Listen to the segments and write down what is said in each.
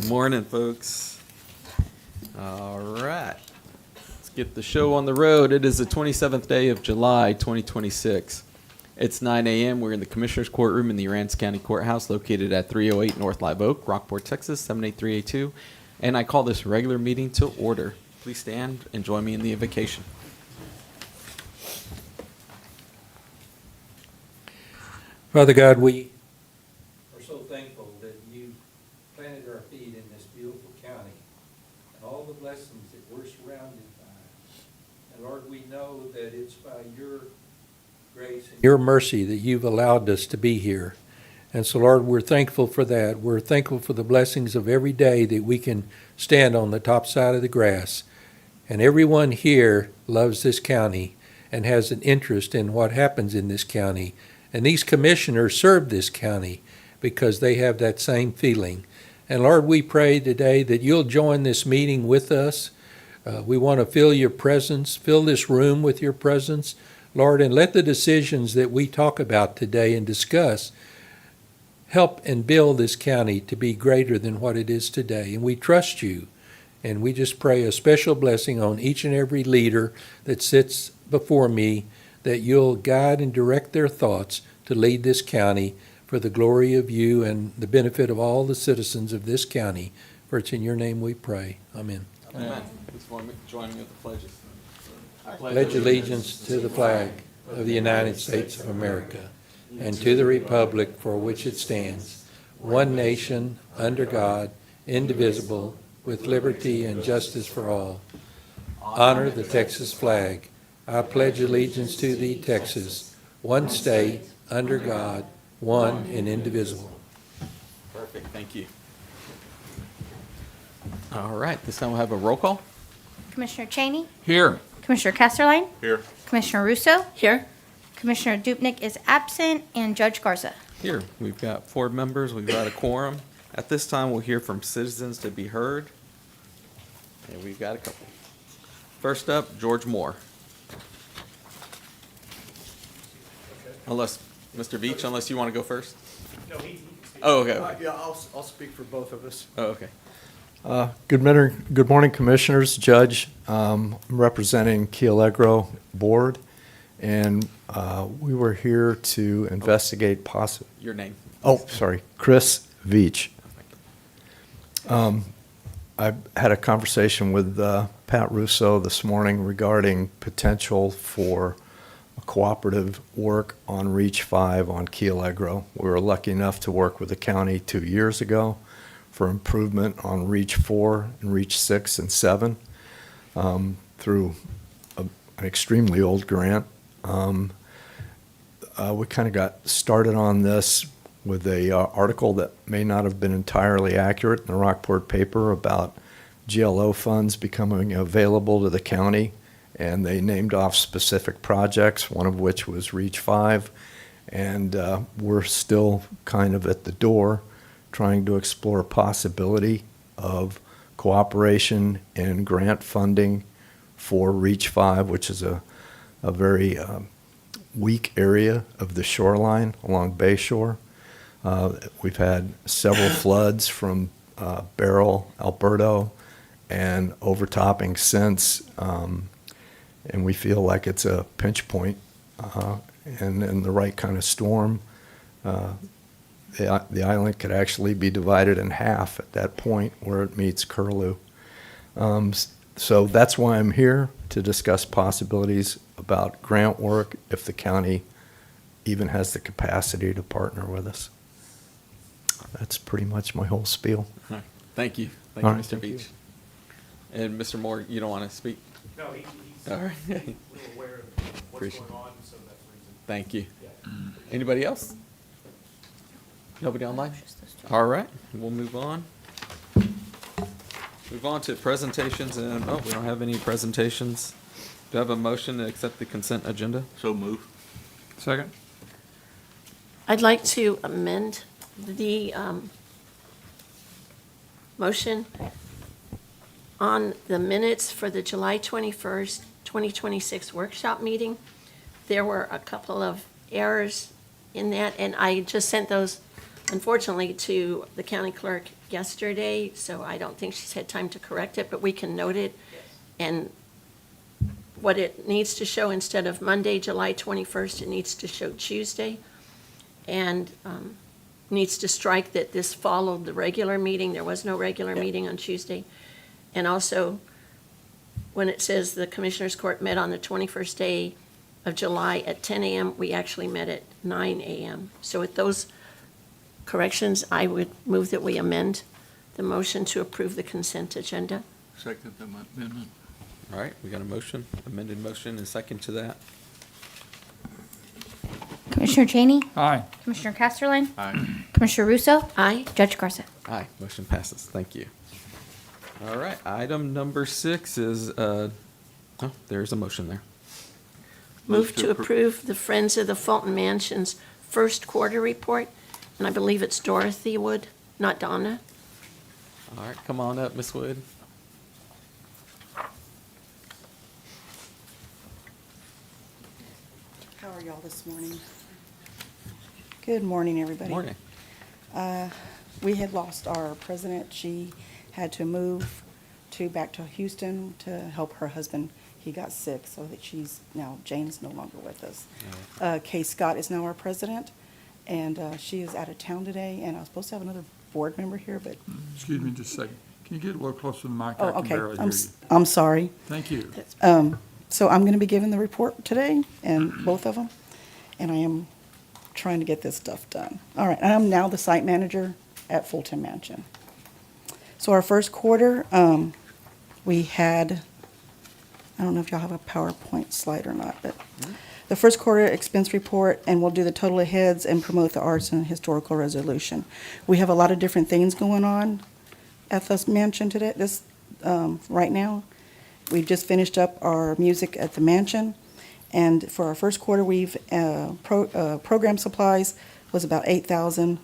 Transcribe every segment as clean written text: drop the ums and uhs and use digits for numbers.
Morning, folks. All right. Let's get the show on the road. It is the 27th day of July, 2026. It's 9 a.m. We're in the Commissioner's Courtroom in the Aransas County Courthouse located at 308 North Live Oak, Rockport, Texas, 78382. And I call this regular meeting to order. Please stand and join me in the invocation. Father God, we are so thankful that you planted our feet in this beautiful county and all the blessings that we're surrounded by. And Lord, we know that it's by your grace and your mercy that you've allowed us to be here. And so, Lord, we're thankful for that. We're thankful for the blessings of every day that we can stand on the top side of the grass. And everyone here loves this county and has an interest in what happens in this county. And these commissioners serve this county because they have that same feeling. And Lord, we pray today that you'll join this meeting with us. We want to feel your presence, fill this room with your presence, Lord, and let the decisions that we talk about today and discuss help and build this county to be greater than what it is today. And we trust you. And we just pray a special blessing on each and every leader that sits before me, that you'll guide and direct their thoughts to lead this county for the glory of you and the benefit of all the citizens of this county. For it's in your name we pray. Amen. Amen. Please join me with the pledges. Pledge allegiance to the flag of the United States of America and to the republic for which it stands, one nation, under God, indivisible, with liberty and justice for all. Honor the Texas flag. I pledge allegiance to thee, Texas, one state, under God, one and indivisible. Perfect. Thank you. All right. This time we'll have a roll call. Commissioner Cheney, Here. Commissioner Casterline, Here. Commissioner Russo. Here. Commissioner Dupnik is absent, and Judge Garza. Here. We've got 4 members. We've got a quorum. At this time, we'll hear from citizens to be heard. And we've got a couple. First up, George Moore. Unless, Mr. Veach, unless you want to go first? No, he Oh, okay. Yeah, I'll speak for both of us. Oh, okay. Good morning, Commissioners, Judge. I'm representing Key Allegro Board, and we were here to investigate possible. Your name. Chris Veach. I had a conversation with Pat Russo this morning regarding potential for cooperative work on Reach 5 on Key Allegro. We were lucky enough to work with the county 2 years ago for improvement on Reach 4 and Reach 6 and 7 through an extremely old grant. We kind of got started on this with a article that may not have been entirely accurate in the Rockport paper about GLO funds becoming available to the county. And they named off specific projects, one of which was Reach 5. And we're still kind of at the door trying to explore possibility of cooperation and grant funding for Reach 5, which is a very weak area of the shoreline along Bayshore. We've had several floods from Beryl, Alberto, and overtopping since. And we feel like it's a pinch point, and in the right kind of storm, the island could actually be divided in half at that point where it meets Curlew. So that's why I'm here, to discuss possibilities about grant work if the county even has the capacity to partner with us. That's pretty much my whole spiel. All right. Thank you. Thank All you, right, Mr. thank Veach. you. And Mr. Moore, you don't want to speak? No, he's All right. a little aware of what's Appreciate going on, so that's the reason. Thank you. Yeah. Anybody else? Nobody online? All right, we'll move on. Move on to presentations, and, we don't have any presentations. Do I have a motion to accept the consent agenda? So move. Second. I'd like to amend the motion on the minutes for the July 21st, 2026 workshop meeting. There were a couple of errors in that, and I just sent those, unfortunately, to the county clerk yesterday, so I don't think she's had time to correct it, but we can note it. And what it needs to show, instead of Monday, July 21st, it needs to show Tuesday. And needs to strike that this followed the regular meeting. There was no regular meeting on Tuesday. And also, when it says the Commissioners Court met on the 21st day of July at 10 a.m., we actually met at 9 a.m. So with those corrections, I would move that we amend the motion to approve the consent agenda. Second amendment. All right, we got a motion, amended motion, and second to that. Commissioner Cheney? Aye. Commissioner Casterline? Aye. Commissioner Russo? Aye. Judge Garza? Aye, motion passes. Thank you. All right, item number 6 is, there's a motion there. Move to approve the Friends of the Fulton Mansion's first quarter report, and I believe it's Dorothy Wood, not Donna. All right, come on up, Ms. Wood. How are y'all this morning? Good morning, everybody. Morning. We had lost our president. She had to move back to Houston to help her husband. He got sick, so that Jane's no longer with us. Kay Scott is now our president, and she is out of town today, and I was supposed to have another board member here, but, Excuse me just a second. Can you get a little closer to the mic? oh, I can okay. barely hear you. I'm sorry. Thank you. So I'm going to be giving the report today, and both of them, and I am trying to get this stuff done. All right, I am now the site manager at Fulton Mansion. So our first quarter, we had, I don't know if y'all have a PowerPoint slide or not, but the first quarter expense report, and we'll do the total of heads and promote the arts and historical resolution. We have a lot of different things going on at this mansion today, right now. We've just finished up our music at the mansion, and for our first quarter, we've, program supplies was about $8,000,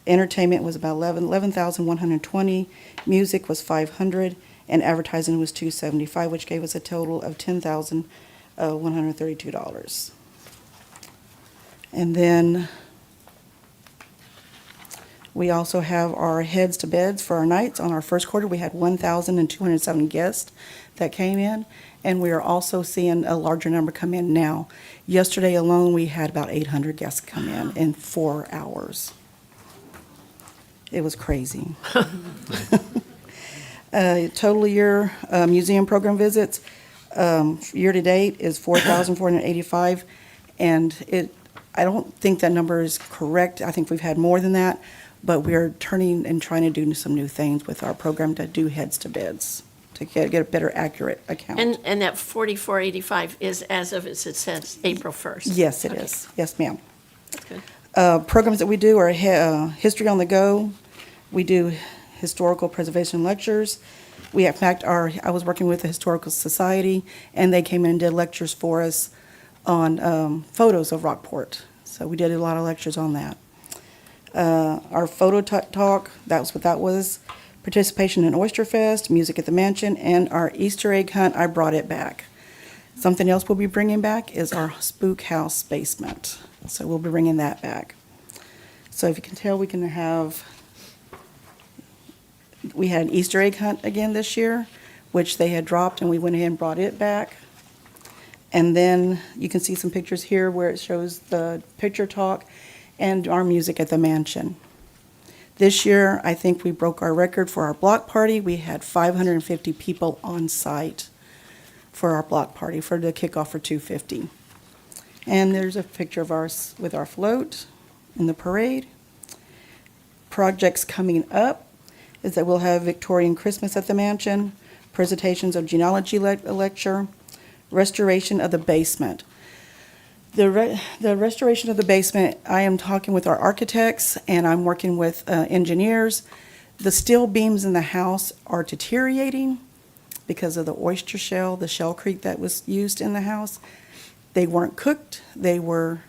entertainment was about $11,120, music was $500, and advertising was $275, which gave us a total of $10,132. And then we also have our heads to beds for our nights. On our first quarter, we had 1,207 guests that came in, and we are also seeing a larger number come in now. Yesterday alone, we had about 800 guests come in 4 hours. It was crazy. Total year museum program visits, year-to-date is 4,485, and I don't think that number is correct. I think we've had more than that, but we're turning and trying to do some new things with our program to do heads to beds, to get a better accurate account. And that 4485 is as of, it says, April 1st. Yes, it Okay, is. Yes, ma'am. That's good. Programs that we do are History on the Go. We do historical preservation lectures. We, in fact, I was working with the Historical Society, and they came in and did lectures for us on photos of Rockport. So we did a lot of lectures on that. Our photo talk, that was what that was. Participation in Oyster Fest, music at the mansion, and our Easter egg hunt, I brought it back. Something else we'll be bringing back is our Spook House basement. So we'll be bringing that back. So if you can tell, we had an Easter egg hunt again this year, which they had dropped, and we went ahead and brought it back. And then you can see some pictures here where it shows the picture talk and our music at the mansion. This year, I think we broke our record for our block party. We had 550 people on site for our block party for the kickoff for 250. And there's a picture of ours with our float in the parade. Projects coming up is that we'll have Victorian Christmas at the mansion, presentations of genealogy lecture, restoration of the basement. The restoration of the basement, I am talking with our architects, and I'm working with engineers. The steel beams in the house are deteriorating because of the oyster shell, the shellcrete that was used in the house. They weren't cooked, they were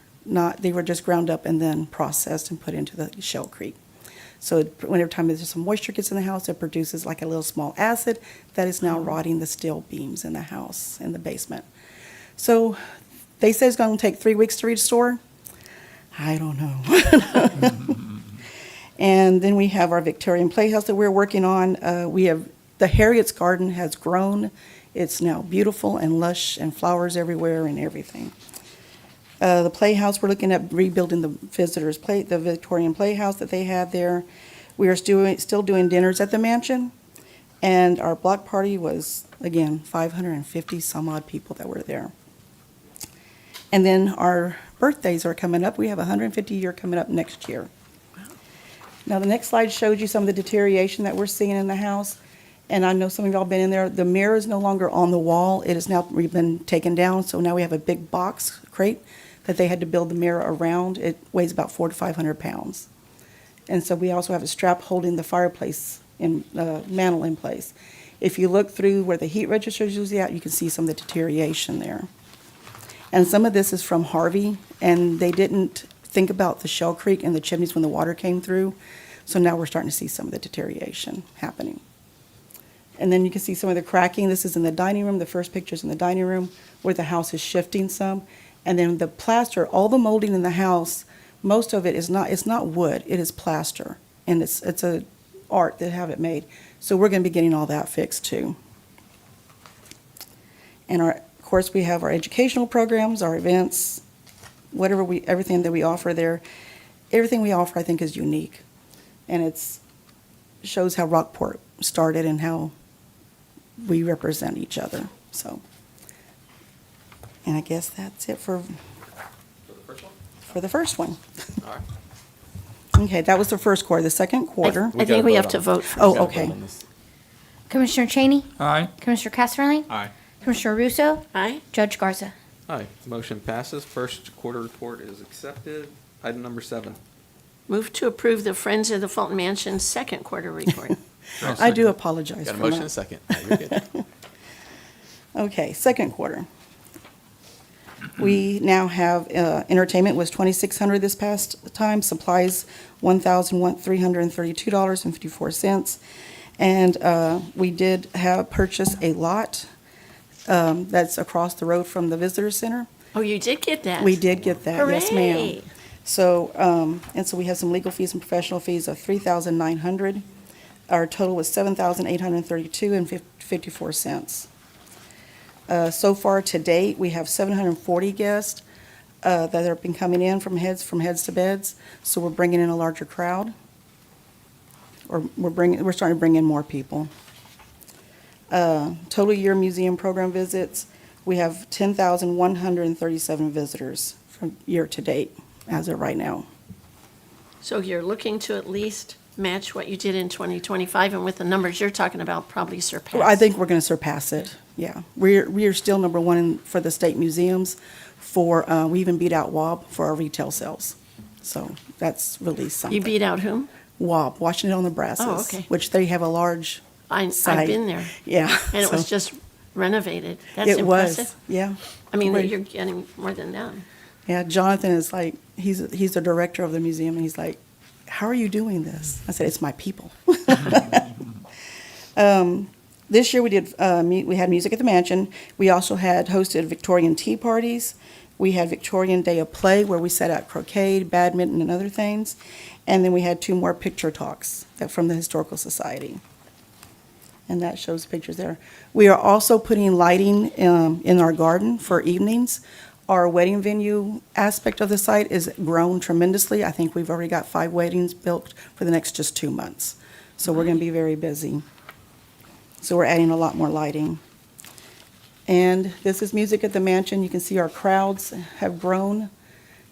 just ground up and then processed and put into the shellcrete. So whenever time there's some moisture gets in the house, it produces like a little small acid that is now rotting the steel beams in the house, in the basement. So they say it's going to take 3 weeks to restore. I don't know. And then we have our Victorian Playhouse that we're working on. The Harriet's Garden has grown. It's now beautiful and lush and flowers everywhere and everything. The Playhouse, we're looking at rebuilding the the Victorian Playhouse that they had there. We are still doing dinners at the mansion. And our block party was, again, 550 some odd people that were there. And then our birthdays are coming up. We have a 150-year coming up next year. Now, the next slide shows you some of the deterioration that we're seeing in the house. And I know some of y'all been in there. The mirror is no longer on the wall. It has now been taken down. So now we have a big box crate that they had to build the mirror around. It weighs about 400 to 500 pounds. And so we also have a strap holding the fireplace mantle in place. If you look through where the heat register is usually at, you can see some of the deterioration there. And some of this is from Harvey, and they didn't think about the Shell Creek and the chimneys when the water came through. So now we're starting to see some of the deterioration happening. And then you can see some of the cracking. This is in the dining room. The first picture's in the dining room where the house is shifting some. And then the plaster, all the molding in the house, most of it is not, it's not wood, it is plaster. And it's a art that have it made. So we're gonna be getting all that fixed too. And of course, we have our educational programs, our events, everything that we offer there. Everything we offer, I think, is unique. And shows how Rockport started and how we represent each other, so. And I guess that's it for the first one. All right. Okay, that was the first quarter. The second quarter, I think we have to vote first. Oh, We gotta okay. vote on this. Commissioner Cheney, Aye. Commissioner Casserly, Aye. Commissioner Russo, Aye? Judge Garza. Aye, motion passes. First quarter report is accepted. Item number 7. Move to approve the Friends of the Fulton Mansion second quarter report. I do apologize Got a for motion and a that. second. You're good. Okay, second quarter. We now have, entertainment was $2,600 this past time, supplies $1,332.54. And we did purchase a lot that's across the road from the visitor center. Oh, you did get that? We did get that, yes ma'am. Hooray. So, and so we have some legal fees and professional fees of $3,900. Our total was $7,832.54. So far to date, we have 740 guests that have been coming in from heads to beds. So we're bringing in a larger crowd, or we're starting to bring in more people. Total year museum program visits, we have 10,137 visitors from year to date as of right now. So you're looking to at least match what you did in 2025, and with the numbers you're talking about, probably surpass? I think we're going to surpass it, yeah. We are still number one for the state museums we even beat out WAB for our retail sales. So that's really something. You beat out whom? WAB, Washington, Nebraska. Oh, okay. Which they have a large I've site. been there, Yeah. and it was so just renovated. That's it impressive. was, yeah. I mean, Great. you're getting more than that. Yeah, Jonathan is like, he's the director of the museum, and he's like, how are you doing this? I said, it's my people. This year we did, we had music at the mansion. We also had hosted Victorian tea parties. We had Victorian Day of Play where we set out croquet, badminton, and other things. And then we had 2 more picture talks from the Historical Society. And that shows pictures there. We are also putting lighting in our garden for evenings. Our wedding venue aspect of the site is grown tremendously. I think we've already got 5 weddings built for the next just 2 months. So we're going to be very busy. So we're adding a lot more lighting. And this is music at the mansion. You can see our crowds have grown,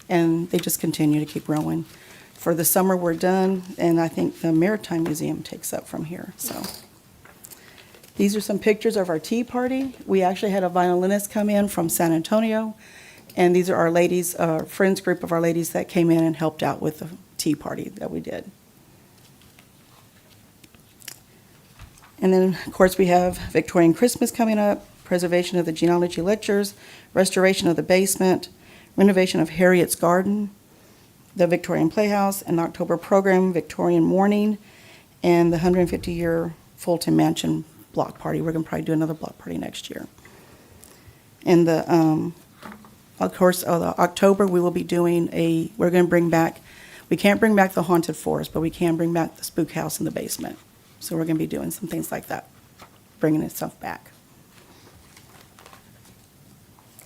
and they just continue to keep growing. For the summer, we're done, and I think the Maritime Museum takes up from here, so. These are some pictures of our tea party. We actually had a violinist come in from San Antonio, and these are our ladies, friends group of our ladies that came in and helped out with the tea party that we did. And then, of course, we have Victorian Christmas coming up, preservation of the genealogy lectures, restoration of the basement, renovation of Harriet's Garden, the Victorian Playhouse, an October program, Victorian Morning, and the 150-year Fulton Mansion block party. We're going to probably do another block party next year. And the Of course, October, we will be doing we're going to bring back, we can't bring back the haunted forest, but we can bring back the spook house in the basement. So we're going to be doing some things like that, bringing itself back.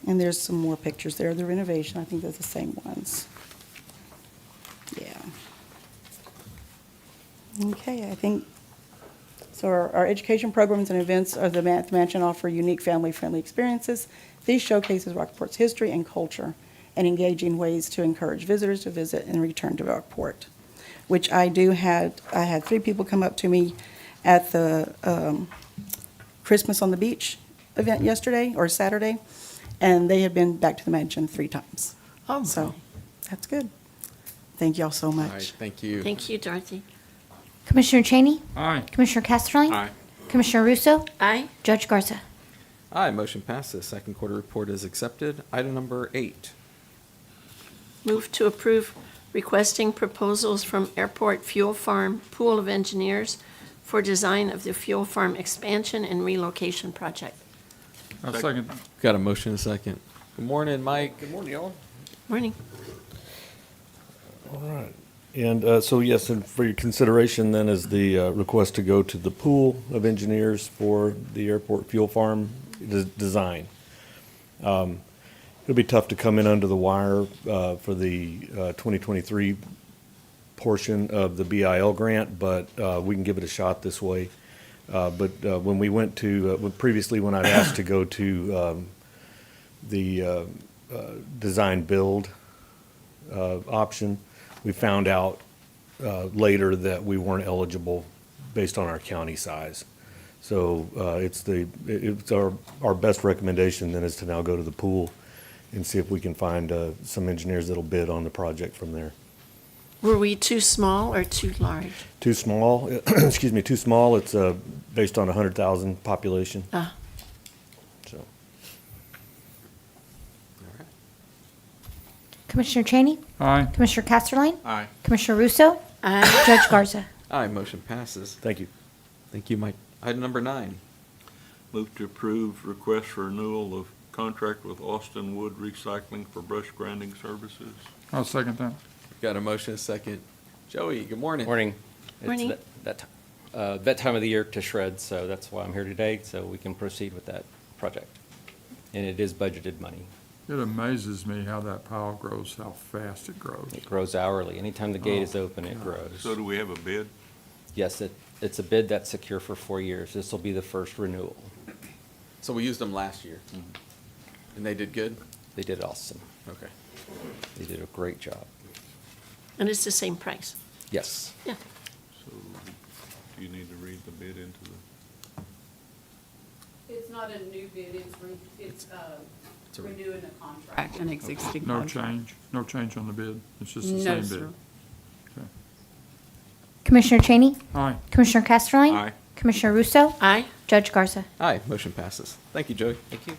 And there's some more pictures there, the renovation, I think they're the same ones. Yeah. Okay, I think, so our education programs and events of the mansion offer unique family-friendly experiences. These showcases Rockport's history and culture and engaging ways to encourage visitors to visit and return to Rockport, which I had 3 people come up to me at the Christmas on the Beach event yesterday, or Saturday, and they had been back to the mansion 3 times. Oh, So, that's good. Thank y'all so All much. right, thank you. thank you, Dorothy. Commissioner Cheney? Aye. Commissioner Casterline? Aye. Commissioner Russo? Aye. Judge Garza? Aye, motion passes. Second quarter report is accepted. Item number 8. Move to approve requesting proposals from Airport Fuel Farm Pool of Engineers for design of the fuel farm expansion and relocation project. I'll second. Got a motion and a second. Good morning, Mike. Good morning, y'all. Morning. All right. And so, yes, and for your consideration then is the request to go to the pool of engineers for the airport fuel farm design. It'll be tough to come in under the wire for the 2023 portion of the BIL grant, but we can give it a shot this way. But when we went to, previously when I'd asked to go to the design build option, we found out later that we weren't eligible based on our county size. So it's our best recommendation then is to now go to the pool and see if we can find some engineers that'll bid on the project from there. Were we too small or too large? Too small, excuse me, too small. It's based on 100,000 population. Ah, So All right. Commissioner Cheney? Aye. Commissioner Casterline? Aye. Commissioner Russo? aye. Judge Garza? Aye, motion passes. thank you. Thank you, Mike. Item number 9. Move to approve request for renewal of contract with Austin Wood Recycling for brush grinding services. I'll second that. Got a motion and a second. Joey, good morning. Morning. Morning. It's that time of the year to shred, so that's why I'm here today, so we can proceed with that project. And it is budgeted money. It amazes me how that pile grows, how fast it grows. It grows hourly. Anytime the gate is Oh, open, it grows. So do we have a bid? Yes, it's a bid that's secure for 4 years. This will be the first renewal. So we used them last year. And they did good? They did awesome. Okay. They did a great job. And it's the same price. Yes. Yeah. So do you need to read the bid into the? It's not a new bid, it's a- renewing a contract, an existing No contract. change on the bid. It's just the No, same sir. bid. Okay. Commissioner Cheney? Aye. Commissioner Casterline? Aye. Commissioner Russo? Aye. Judge Garza? Aye, motion passes. Thank you, Joey. Thank you.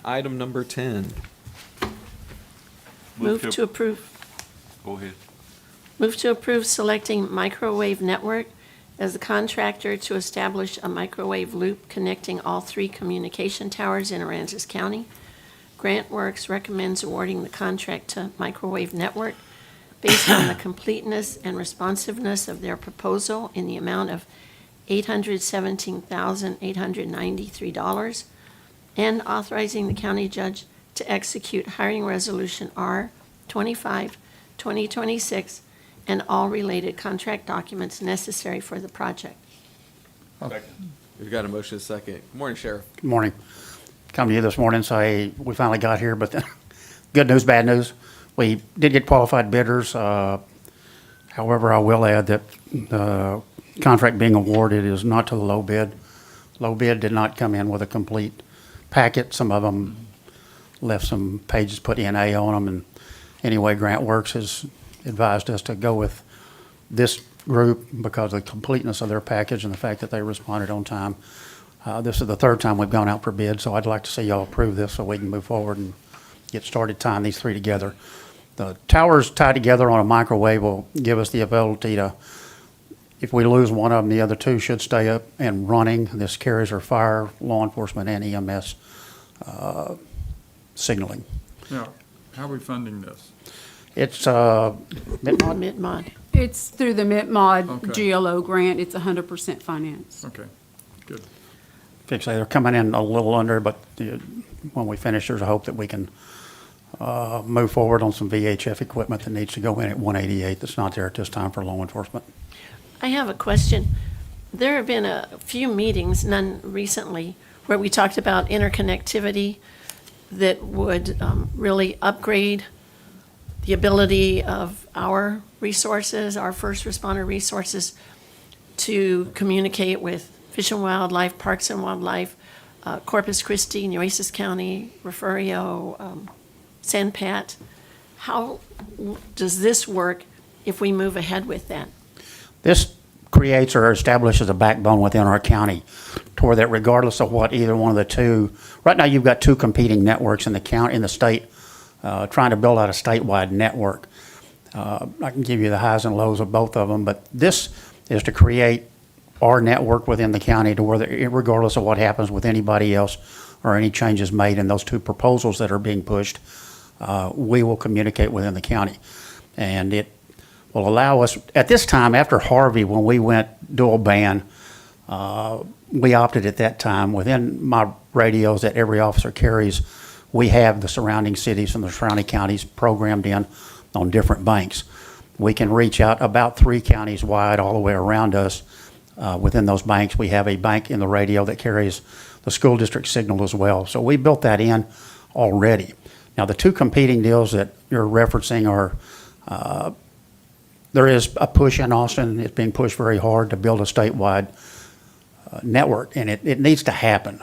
Item number 10. Move to approve. Go ahead. Move to approve selecting Microwave Network as the contractor to establish a microwave loop connecting all 3 communication towers in Aransas County. Grant Works recommends awarding the contract to Microwave Network based on the completeness and responsiveness of their proposal in the amount of $817,893, and authorizing the county judge to execute hiring resolution R-25-2026 and all related contract documents necessary for the project. We've got a motion and a second. Good morning, Sheriff. Good morning. Come to you this morning, we finally got here, but good news, bad news. We did get qualified bidders. However, I will add that the contract being awarded is not to the low bid. Low bid did not come in with a complete packet. Some of them left some pages, put NA on them, and anyway, Grant Works has advised us to go with this group because of the completeness of their package and the fact that they responded on time. This is the 3rd time we've gone out for bid, so I'd like to see y'all approve this so we can move forward and get started tying these 3 together. The towers tied together on a microwave will give us the ability to, if we lose one of them, the other 2 should stay up and running. This carries our fire, law enforcement, and EMS signaling. Now, how are we funding this? It's, Mid-Mod? Mid-mod. It's through the MITMOD Okay. GLO grant. It's 100% financed. Okay, good. fix it. They're coming in a little under, but when we finish, there's a hope that we can move forward on some VHF equipment that needs to go in at 188 that's not there at this time for law enforcement. I have a question. There have been a few meetings, none recently, where we talked about interconnectivity that would really upgrade the ability of our resources, our first responder resources, to communicate with Fish and Wildlife, Parks and Wildlife, Corpus Christi, Nueces County, Refugio, San Pat. How does this work if we move ahead with that? This creates or establishes a backbone within our county to where that regardless of what either one of the two, right now you've got two competing networks in the county, in the state, trying to build out a statewide network. I can give you the highs and lows of both of them, but this is to create our network within the county to where, regardless of what happens with anybody else or any changes made in those two proposals that are being pushed, we will communicate within the county. And it will allow us, at this time, after Harvey, when we went dual band, we opted at that time, within my radios that every officer carries, we have the surrounding cities and the surrounding counties programmed in on different banks. We can reach out about 3 counties wide all the way around us. Within those banks, we have a bank in the radio that carries the school district signal as well. So we built that in already. Now, the two competing deals that you're referencing are, there is a push in Austin. It's being pushed very hard to build a statewide network, and it needs to happen.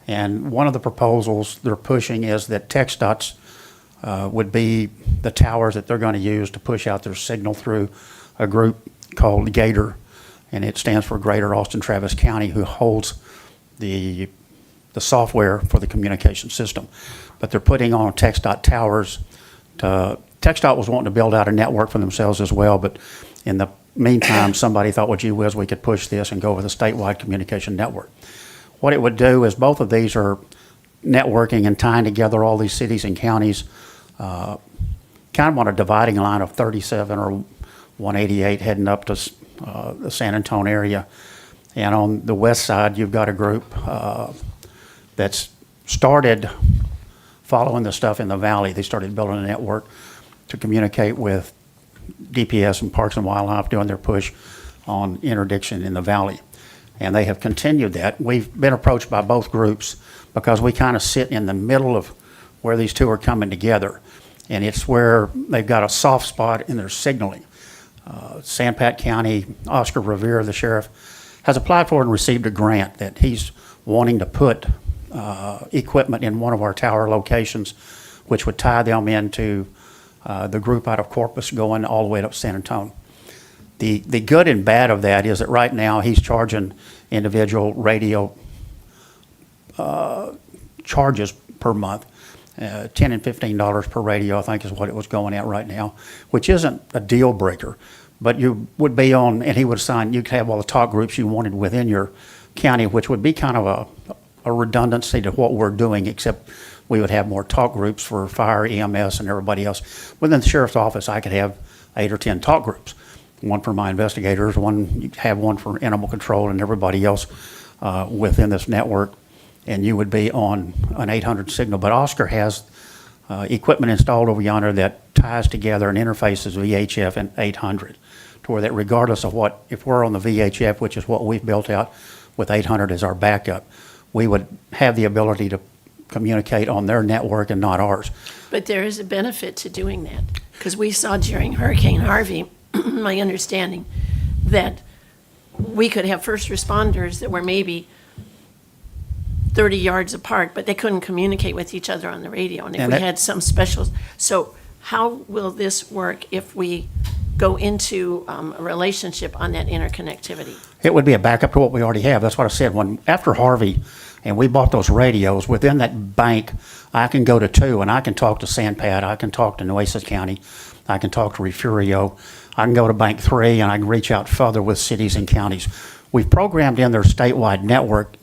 And one of the proposals they're pushing is that TxDOT's would be the towers that they're going to use to push out their signal through a group called Gator, and it stands for Greater Austin Travis County, who holds the software for the communication system. But they're putting on TxDOT towers. TxDOT was wanting to build out a network for themselves as well, but in the meantime, somebody thought, well, gee whiz, we could push this and go with a statewide communication network. What it would do is both of these are networking and tying together all these cities and counties, kind of on a dividing line of 37 or 188 heading up to the San Antonio area. And on the west side, you've got a group that's started following the stuff in the valley. They started building a network to communicate with DPS and Parks and Wildlife doing their push on interdiction in the valley. And they have continued that. We've been approached by both groups because we kind of sit in the middle of where these two are coming together. And it's where they've got a soft spot in their signaling. San Pat County, Oscar Revere, the sheriff, has applied for and received a grant that he's wanting to put equipment in one of our tower locations, which would tie them into the group out of Corpus going all the way up San Antonio. The good and bad of that is that right now he's charging individual radio charges per month. $10 and $15 per radio, I think, is what it was going at right now, which isn't a deal breaker. But you would be on, and he would assign, you could have all the talk groups you wanted within your county, which would be kind of a redundancy to what we're doing, except we would have more talk groups for fire, EMS, and everybody else. Within the sheriff's office, I could have 8 or 10 talk groups. One for my investigators, you have one for animal control, and everybody else within this network. And you would be on an 800 signal. But Oscar has equipment installed over yonder that ties together and interfaces VHF and 800, to where that regardless of what, if we're on the VHF, which is what we've built out with 800 as our backup, we would have the ability to communicate on their network and not ours. But there is a benefit to doing that, because we saw during Hurricane Harvey, my understanding, that we could have first responders that were maybe 30 yards apart, but they couldn't communicate with each other on the radio. And if we had some specials, so how will this work if we go into a relationship on that interconnectivity? It would be a backup to what we already have. That's what I said. After Harvey, and we bought those radios, within that bank, I can go to 2, and I can talk to San Pat, I can talk to Nueces County, I can talk to Refugio, I can go to bank 3, and I can reach out further with cities and counties. We've programmed in their statewide network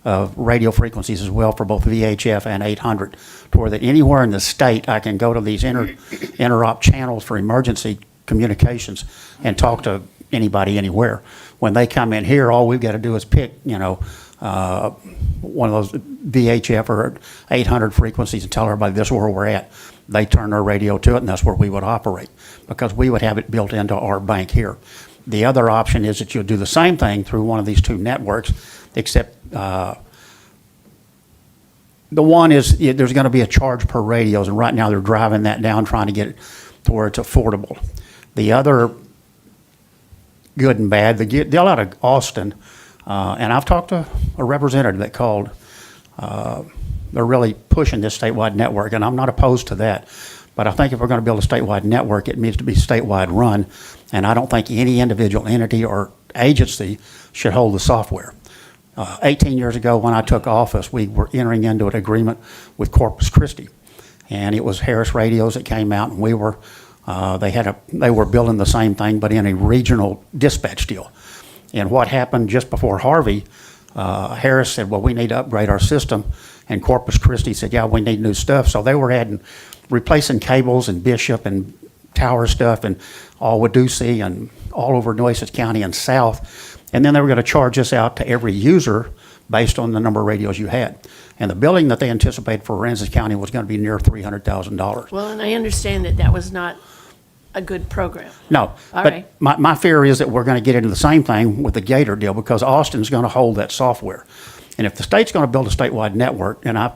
of radio frequencies as well for both VHF and 800, to where that anywhere in the state, I can go to these interop channels for emergency communications and talk to anybody anywhere. When they come in here, all we've got to do is pick, one of those VHF or 800 frequencies and tell everybody this is where we're at. They turn their radio to it, and that's where we would operate, because we would have it built into our bank here. The other option is that you'll do the same thing through one of these two networks, except the one is there's going to be a charge per radios, and right now they're driving that down, trying to get it to where it's affordable. The other good and bad, the deal out of Austin, and I've talked to a representative that called. They're really pushing this statewide network, and I'm not opposed to that. But I think if we're going to build a statewide network, it needs to be statewide run, and I don't think any individual entity or agency should hold the software. 18 years ago, when I took office, we were entering into an agreement with Corpus Christi, and it was Harris Radios that came out, and they were building the same thing, but in a regional dispatch deal. And what happened just before Harvey, Harris said, well, we need to upgrade our system, and Corpus Christi said, yeah, we need new stuff. So they were replacing cables and Bishop and tower stuff and all Watusi and all over Nueces County and south. And then they were going to charge us out to every user based on the number of radios you had. And the billing that they anticipated for Aransas County was going to be near $300,000. Well, and I understand that that was not a good program. No, All but right. my fear is that we're going to get into the same thing with the Gator deal, because Austin's going to hold that software. And if the state's going to build a statewide network, and I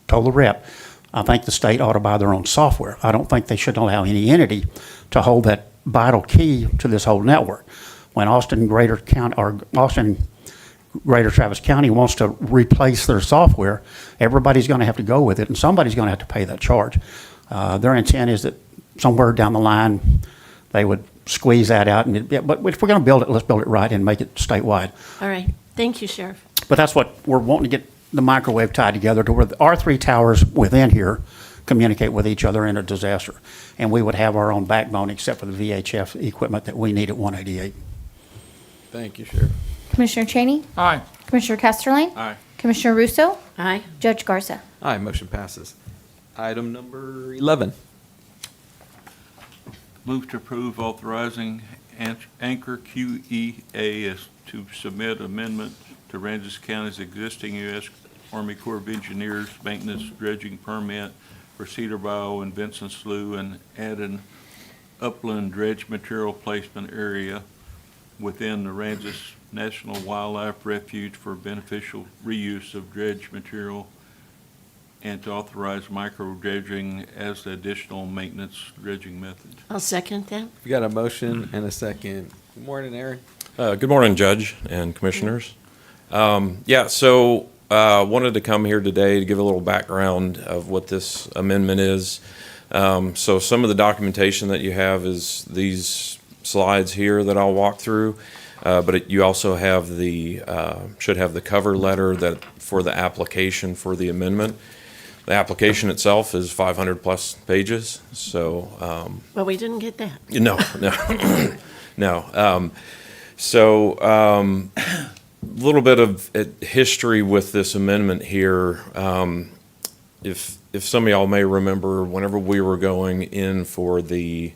told the rep, I think the state ought to buy their own software. I don't think they should allow any entity to hold that vital key to this whole network. When Austin Greater Travis County wants to replace their software, everybody's going to have to go with it, and somebody's going to have to pay that charge. Their intent is that somewhere down the line, they would squeeze that out. But if we're going to build it, let's build it right and make it statewide. All right. Thank you, Sheriff. But that's what we're wanting to get the microwave tied together to where our three towers within here communicate with each other in a disaster. And we would have our own backbone except for the VHF equipment that we need at 188. Thank you, Sheriff. Commissioner Cheney? Aye. Commissioner Casterline? Aye. Commissioner Russo? Aye. Judge Garza? Aye, motion passes. Item number 11. Move to approve authorizing Anchor QEA to submit amendment to Aransas County's existing U.S. Army Corps of Engineers maintenance dredging permit for Cedar Bayou and Vincent Slough, and add an upland dredge material placement area within the Aransas National Wildlife Refuge for beneficial reuse of dredge material, and to authorize micro dredging as the additional maintenance dredging method. I'll second that. We got a motion and a second. Good morning, Aaron. Good morning, Judge and Commissioners. Wanted to come here today to give a little background of what this amendment is. So some of the documentation that you have is these slides here that I'll walk through, but you also have should have the cover letter for the application for the amendment. The application itself is 500 plus pages, so. Well, we didn't get that. No. No. A little bit of history with this amendment here. If some of y'all may remember, whenever we were going in for the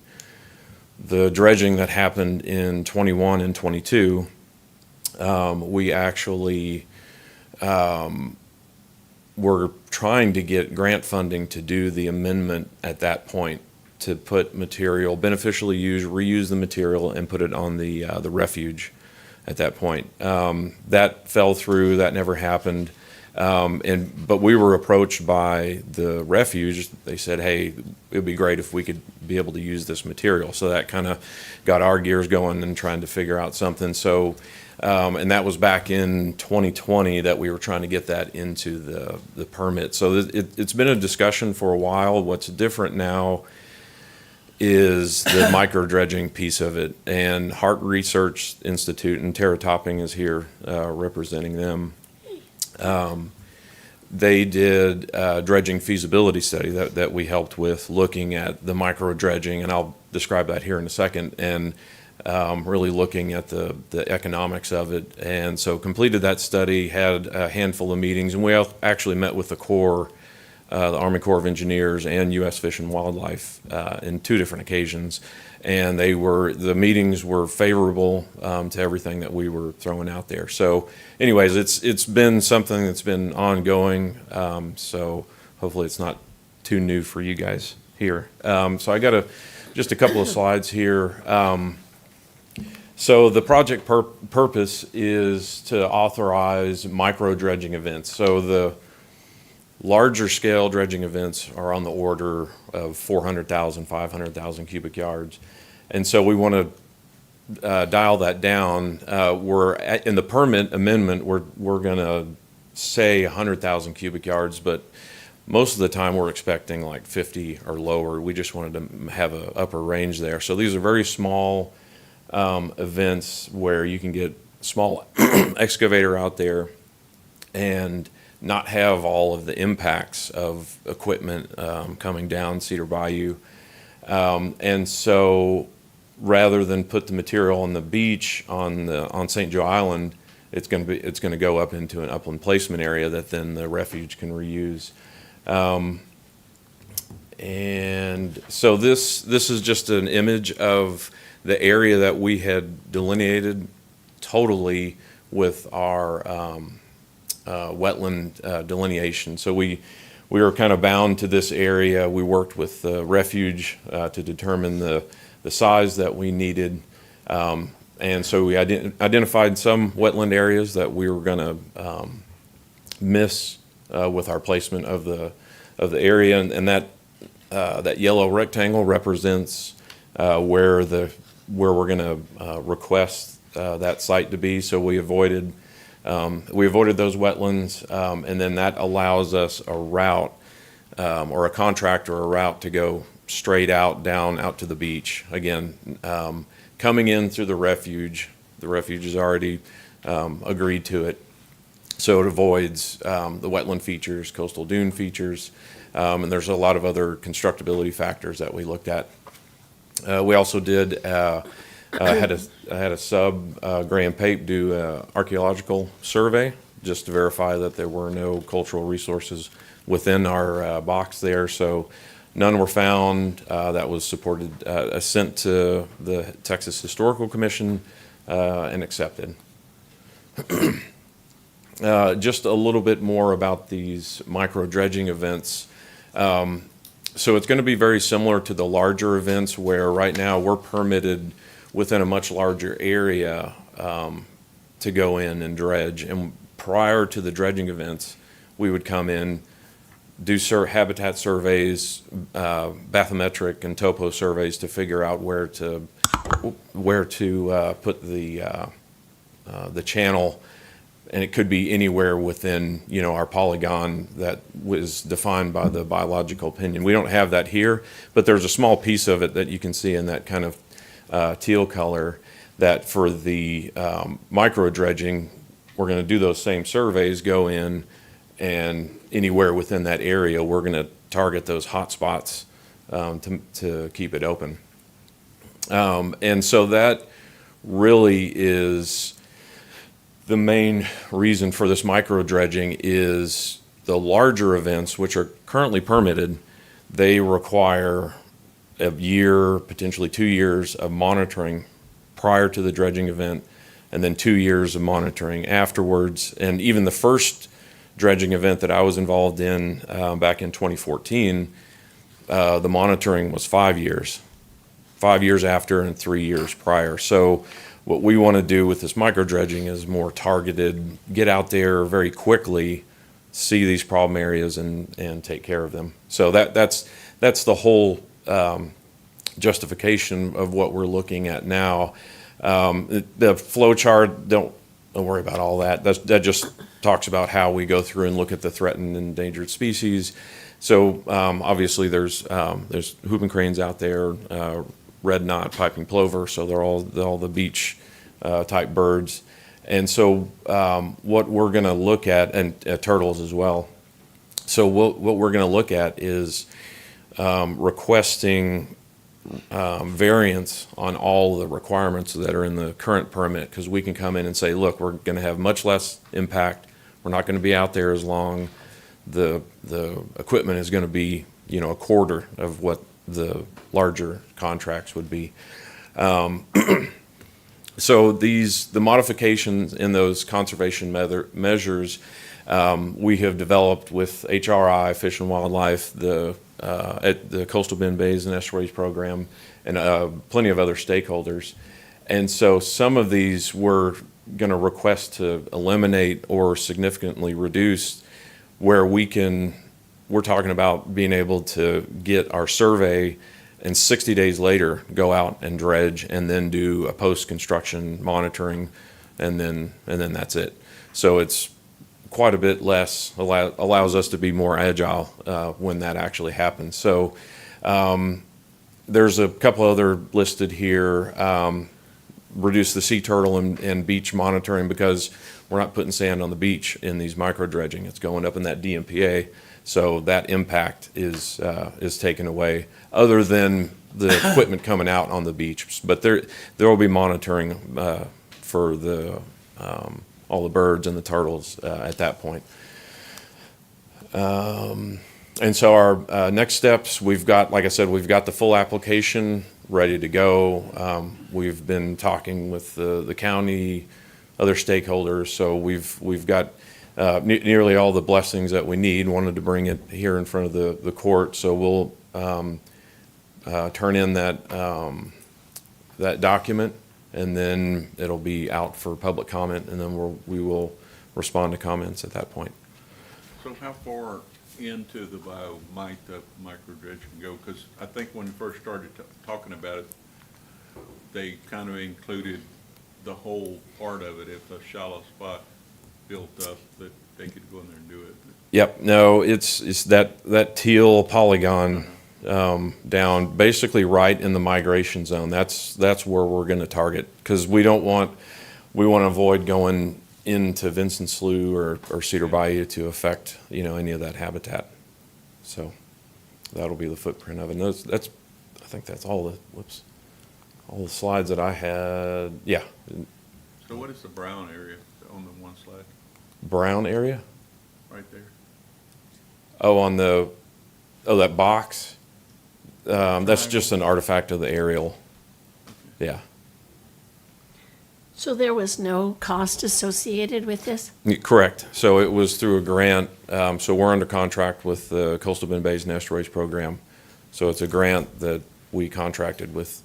dredging that happened in 21 and 22, we actually were trying to get grant funding to do the amendment at that point, to put material, beneficially reuse the material and put it on the refuge at that point. That fell through, that never happened. But we were approached by the refuge. They said, hey, it would be great if we could be able to use this material. So that kind of got our gears going and trying to figure out something. So, and that was back in 2020 that we were trying to get that into the permit. So it's been a discussion for a while. What's different now is the micro dredging piece of it. And Hart Research Institute, and Tara Topping is here representing them. They did a dredging feasibility study that we helped with, looking at the micro dredging, and I'll describe that here in a second. And really looking at the economics of it. And so completed that study, had a handful of meetings, and we actually met with the Corps, the Army Corps of Engineers and U.S. Fish and Wildlife in 2 different occasions. And the meetings were favorable to everything that we were throwing out there. So anyways, it's been something that's been ongoing. So hopefully it's not too new for you guys here. So I got just a couple of slides here. So the project purpose is to authorize micro dredging events. So the larger scale dredging events are on the order of 400,000, 500,000 cubic yards. And so we want to dial that down. In the permit amendment, we're going to say 100,000 cubic yards, but most of the time we're expecting like 50 or lower. We just wanted to have an upper range there. So these are very small events where you can get small excavator out there and not have all of the impacts of equipment coming down Cedar Bayou. And so rather than put the material on the beach on St. Joe Island, it's going to go up into an upland placement area that then the refuge can reuse. And so this is just an image of the area that we had delineated totally with our wetland delineation. So we were kind of bound to this area. We worked with the refuge to determine the size that we needed. And so we identified some wetland areas that we were going to miss with our placement of the area, and that yellow rectangle represents where we're going to request that site to be. So we avoided those wetlands, and then that allows us a route or a contractor a route to go straight out to the beach. Again, coming in through the refuge has already agreed to it. So it avoids the wetland features, coastal dune features, and there's a lot of other constructability factors that we looked at. We also had a sub Graham Pape do an archaeological survey just to verify that there were no cultural resources within our box there. So none were found. That was supported, sent to the Texas Historical Commission and accepted. Just a little bit more about these micro dredging events. So it's going to be very similar to the larger events where right now we're permitted within a much larger area to go in and dredge. And prior to the dredging events, we would come in, do habitat surveys, bathymetric and topo surveys to figure out where to put the channel. And it could be anywhere within, our polygon that was defined by the biological opinion. We don't have that here, but there's a small piece of it that you can see in that kind of teal color that for the micro dredging, we're going to do those same surveys, go in, and anywhere within that area, we're going to target those hot spots to keep it open. And so that really is the main reason for this micro dredging. Is the larger events, which are currently permitted, they require a year, potentially 2 years of monitoring prior to the dredging event, and then 2 years of monitoring afterwards. And even the first dredging event that I was involved in back in 2014, the monitoring was 5 years. 5 years after and 3 years prior. So what we want to do with this micro dredging is more targeted, get out there very quickly, see these problem areas and take care of them. So that's the whole justification of what we're looking at now. The flow chart, don't worry about all that. That just talks about how we go through and look at the threatened and endangered species. So obviously there's whooping cranes out there, red knot, piping plover, so they're all the beach type birds. And so what we're going to look at, and turtles as well. So what we're going to look at is requesting variance on all the requirements that are in the current permit, because we can come in and say, look, we're going to have much less impact. We're not going to be out there as long. The equipment is going to be, a quarter of what the larger contracts would be. So the modifications in those conservation measures, we have developed with HRI, Fish and Wildlife, at the Coastal Bend Bays and Estuaries Program, and plenty of other stakeholders. And so some of these we're going to request to eliminate or significantly reduce, where we're talking about being able to get our survey and 60 days later go out and dredge and then do a post-construction monitoring, and then that's it. So it's quite a bit less, allows us to be more agile when that actually happens. So there's a couple other listed here. Reduce the sea turtle and beach monitoring, because we're not putting sand on the beach in these micro dredging. It's going up in that DMPA. So that impact is taken away, other than the equipment coming out on the beach. But there will be monitoring for all the birds and the turtles at that point. And so our next steps, we've got, like I said, we've got the full application ready to go. We've been talking with the county, other stakeholders, so we've got nearly all the blessings that we need. Wanted to bring it here in front of the court, so we'll turn in that document, and then it'll be out for public comment, and then we will respond to comments at that point. So how far into the bio might the micro dredging go? Because I think when we first started talking about it, they kind of included the whole part of it. If a shallow spot built up, that they could go in there and do it. Yep, no, it's that teal polygon down, basically right in the migration zone. That's where we're going to target, because we want to avoid going into Vincent Slough or Cedar Bayou to affect any of that habitat. So that'll be the footprint of it. And I think that's all the slides that I had. Yeah. So what is the brown area on the one slide? Brown area? Right there. Oh, that box. That's just an artifact of the aerial. Yeah. So there was no cost associated with this? Correct. So it was through a grant. So we're under contract with the Coastal Bend Bays and Estuaries Program. So it's a grant that we contracted with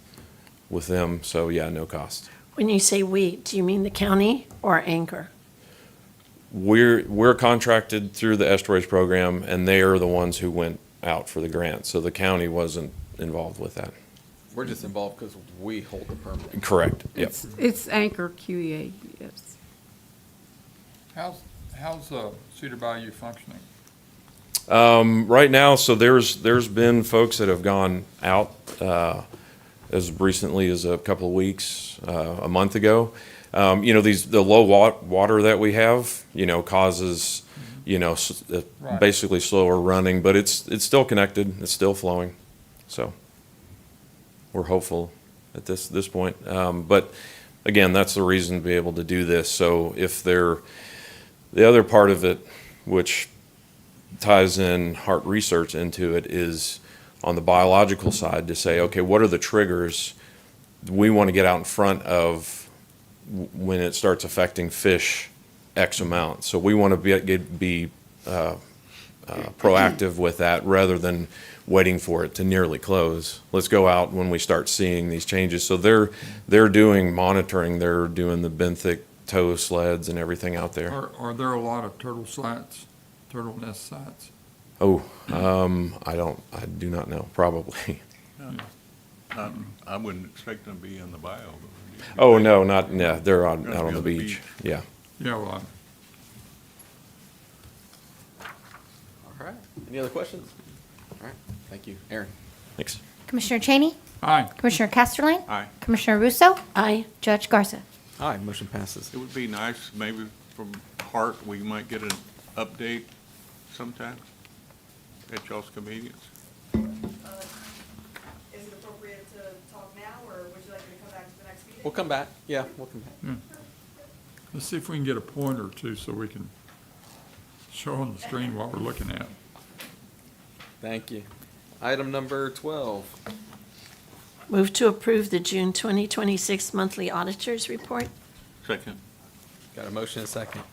them. So yeah, no cost. When you say we, do you mean the county or Anchor? We're contracted through the Estuaries Program, and they are the ones who went out for the grant. So the county wasn't involved with that. We're just involved because we hold the permit. Correct. Yep. It's Anchor QEA, yes. How's Cedar Bayou functioning? Right now, so there's been folks that have gone out as recently as a couple of weeks, a month ago. The low water that we have, causes, Right. basically slower running, but it's still connected, it's still flowing. So we're hopeful at this point. But again, that's the reason to be able to do this. So the other part of it, which ties in Hart Research into it, is on the biological side to say, okay, what are the triggers we want to get out in front of when it starts affecting fish X amount. So we want to be proactive with that rather than waiting for it to nearly close. Let's go out when we start seeing these changes. So they're doing monitoring. They're doing the benthic tow sleds and everything out there. Are there a lot of turtle nest sites? Oh, I do not know. Probably. I wouldn't expect them to be in the bio. Oh, no, they're out on the beach. Yeah. Yeah, well, All right. Any other questions? All right. Thank you. Aaron? Thanks. Commissioner Cheney? Aye. Commissioner Casterline? Aye. Commissioner Russo? Aye. Judge Garza? Aye, motion passes. It would be nice, maybe from Hart, we might get an update sometime at y'all's convenience. Is it appropriate to We'll come back. Yeah, we'll come back. Let's see if we can get a pointer too, so we can show on the screen what we're looking at. Thank you. Item number 12. Move to approve the June 2026 monthly auditors report. Second. Got a motion and a second.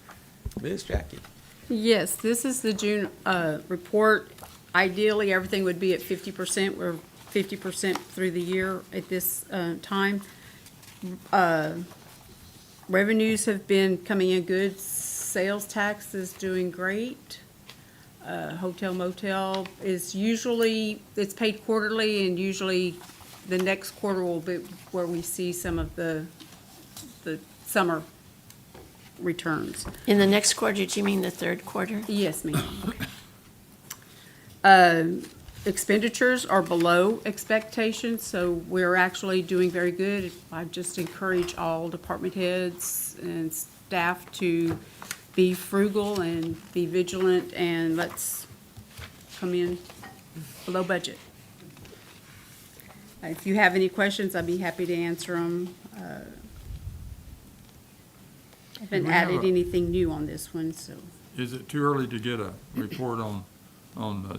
Ms. Jackie. Yes, this is the June report. Ideally, everything would be at 50%. We're 50% through the year at this time. Revenues have been coming in good. Sales tax is doing great. Hotel motel is usually, it's paid quarterly, and usually the next quarter will be where we see some of the summer returns. In the next quarter, do you mean the third quarter? Yes, ma'am. Expenditures are below expectations, so we're actually doing very good. I just encourage all department heads and staff to be frugal and be vigilant, and let's come in below budget. If you have any questions, I'd be happy to answer them. I haven't Do we have added a- anything new on this one, so. Is it too early to get a report on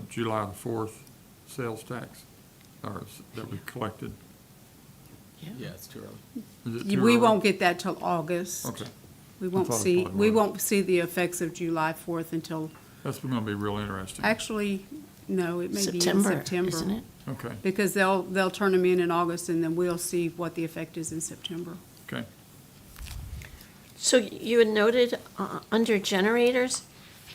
July the 4th sales tax, that we collected? Yeah, it's too early. Is it too We early? won't get that till August. Okay. We I won't thought it see, probably we would. won't see the effects of July 4th until, That's gonna be real interesting. actually, no, it may be in September, September. isn't it? Okay, Because they'll turn them in August, and then we'll see what the effect is in September. okay. So you had noted under generators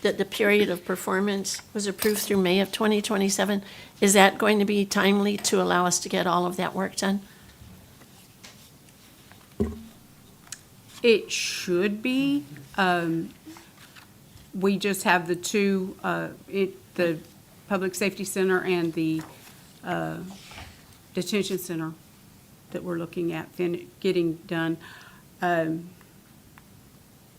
that the period of performance was approved through May of 2027. Is that going to be timely to allow us to get all of that work done? It should be. We just have the two, the Public Safety Center and the Detention Center that we're looking at getting done.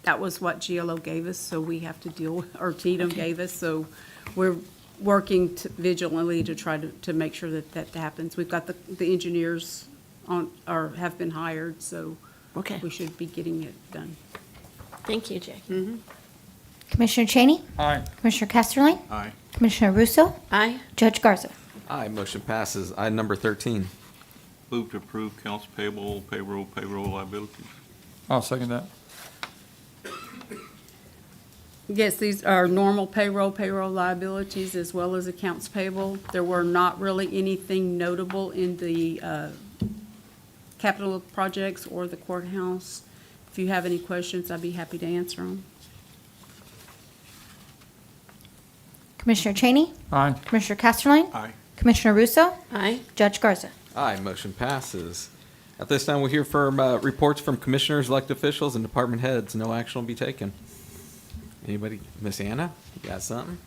That was what GLO gave us, so we have to deal with, or TDM gave us, so we're working vigilantly to try to make sure that that happens. We've got the engineers on, or have been hired, so Okay, we should be getting it done. thank you, Jackie. Commissioner Cheney, Aye. Commissioner Casterline, Aye. Commissioner Russo, Aye. Judge Garza. Aye, motion passes. Item number 13. Move to approve accounts payable, payroll liabilities. I'll second that. Yes, these are normal payroll liabilities, as well as accounts payable. There were not really anything notable in the capital projects or the courthouse. If you have any questions, I'd be happy to answer them. Commissioner Cheney, Aye. Commissioner Casterline, Aye. Commissioner Russo, Aye. Judge Garza. Aye, motion passes. At this time, we'll hear from reports from commissioners, elected officials, and department heads. No action will be taken. Anybody? Miss Anna, you got something?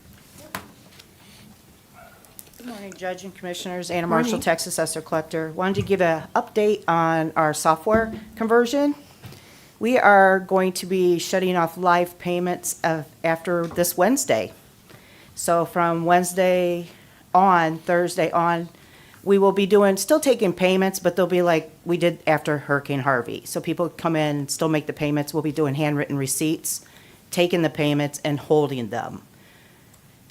Good morning, Judge and Commissioners. Anna Marshall, Morning. Tax Assessor Collector. Wanted to give an update on our software conversion. We are going to be shutting off live payments after this Wednesday. So from Wednesday on, Thursday on, we will be still taking payments, but they'll be like we did after Hurricane Harvey. So people come in, still make the payments. We'll be doing handwritten receipts, taking the payments and holding them.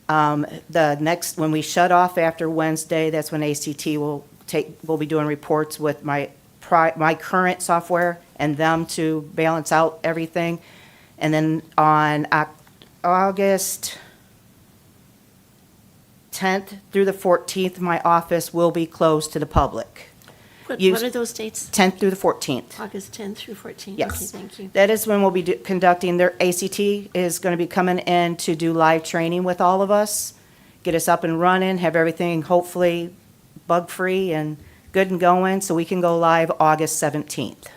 When we shut off after Wednesday, that's when ACT will be doing reports with my current software and them to balance out everything. And then on August 10th through the 14th, my office will be closed to the public. What Use- are those dates? 10th through the 14th. August 10th through 14th? Yes. Okay, thank you. That is when we'll be conducting, their ACT is going to be coming in to do live training with all of us, get us up and running, have everything hopefully bug-free and good and going, so we can go live August 17th.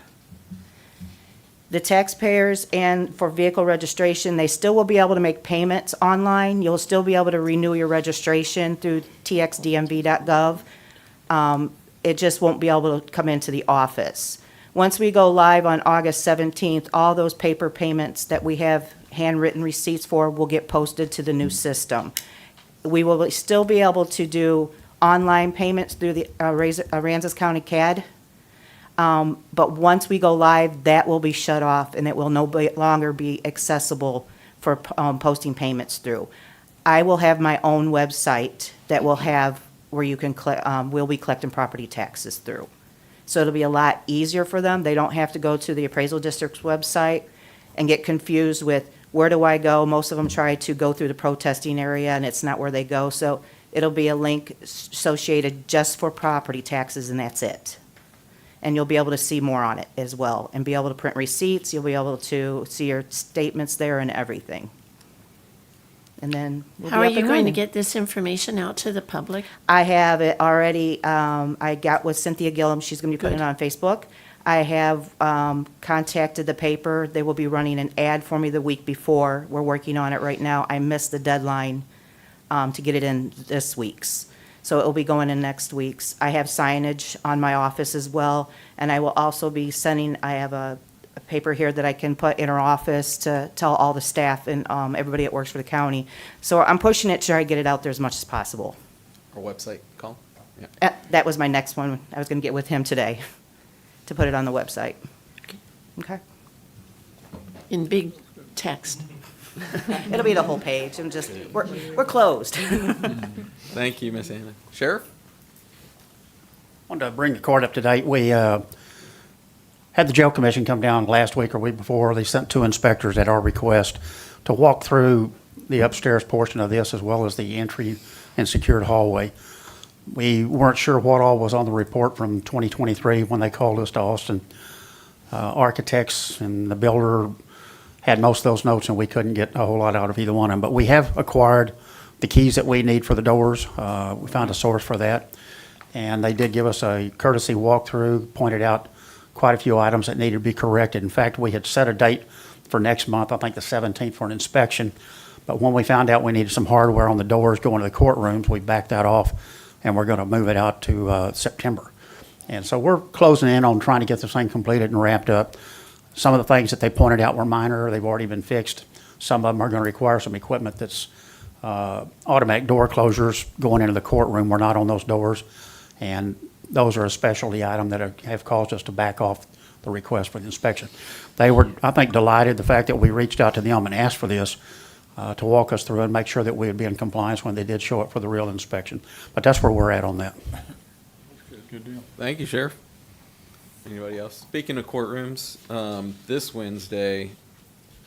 The taxpayers and for vehicle registration, they still will be able to make payments online. You'll still be able to renew your registration through txdmv.gov. It just won't be able to come into the office. Once we go live on August 17th, all those paper payments that we have handwritten receipts for will get posted to the new system. We will still be able to do online payments through the Aransas County CAD. But once we go live, that will be shut off and it will no longer be accessible for posting payments through. I will have my own website that will have where you can we'll be collecting property taxes through. So it'll be a lot easier for them. They don't have to go to the appraisal district's website and get confused with where do I go? Most of them try to go through the protesting area and it's not where they go. So it'll be a link associated just for property taxes and that's it. And you'll be able to see more on it as well and be able to print receipts. You'll be able to see your statements there and everything. And then we'll be How are up you and going to running. get this information out to the public? I have it already, I got with Cynthia Gillum, she's gonna be putting it on Facebook. I have, contacted the paper, they will be running an ad for me the week before, we're working on it right now. I missed the deadline, to get it in this week's. So it'll be going in next week's. I have signage on my office as well, and I will also be sending, I have a paper here that I can put in our office to tell all the staff and, everybody that works for the county. So I'm pushing it to try to get it out there as much as possible. Our website, Colin? Yeah. That was my next one. I was going to get with him today to put it on the website. Okay. In big text. It'll be the whole page. We're closed. Thank you, Miss Anna. Sheriff? Wanted to bring the court up to date. We had the jail commission come down last week or week before. They sent 2 inspectors at our request to walk through the upstairs portion of this as well as the entry and secured hallway. We weren't sure what all was on the report from 2023 when they called us to Austin. Architects and the builder had most of those notes and we couldn't get a whole lot out of either one of them. But we have acquired the keys that we need for the doors. We found a source for that. And they did give us a courtesy walkthrough, pointed out quite a few items that needed to be corrected. In fact, we had set a date for next month, I think the 17th, for an inspection. But when we found out we needed some hardware on the doors going to the courtrooms, we backed that off and we're going to move it out to September. And so we're closing in on trying to get this thing completed and wrapped up. Some of the things that they pointed out were minor. They've already been fixed. Some of them are going to require some equipment that's automatic door closures going into the courtroom. We're not on those doors. And those are a specialty item that have caused us to back off the request for the inspection. They were, I think, delighted the fact that we reached out to them and asked for this to walk us through and make sure that we would be in compliance when they did show up for the real inspection. But that's where we're at on that. Good deal. Thank you, Sheriff. Anybody else? Speaking of courtrooms, this Wednesday,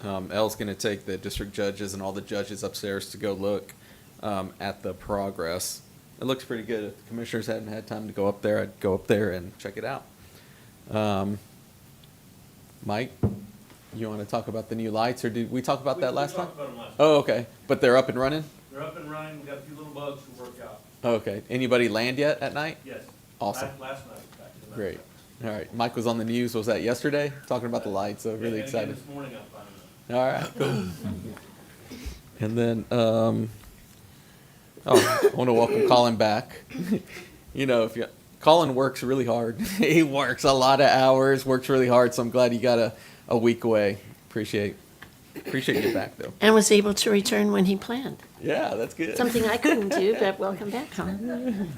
Elle's going to take the district judges and all the judges upstairs to go look at the progress. It looks pretty good. If the commissioners hadn't had time to go up there, I'd go up there and check it out. Mike, you want to talk about the new lights, or did we talk about that last time? We talked about them last Oh, okay. But they're up and running? They're up and running, we got a few little bugs to work out. Okay. Anybody land yet at night? Yes. Awesome. Last night, back to the Great. All right. Mike was on the news. Was that yesterday? Talking about the lights. So really And again excited. this morning I'm finding out. All right. Cool. And then, I want to welcome Colin back. Colin works really hard. He works a lot of hours, works really hard. So I'm glad he got a week away. Appreciate you back though. And was able to return when he planned. Yeah, that's good. Something I couldn't do, but welcome back, Colin.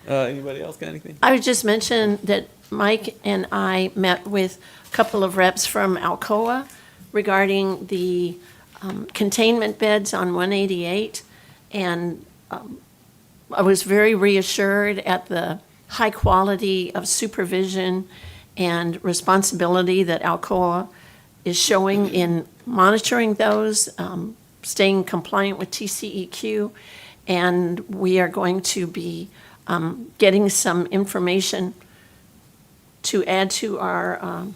Anybody else got anything? I would just mention that Mike and I met with a couple of reps from Alcoa regarding the containment beds on 188. And I was very reassured at the high quality of supervision and responsibility that Alcoa is showing in monitoring those, staying compliant with TCEQ. And we are going to be getting some information to add to our,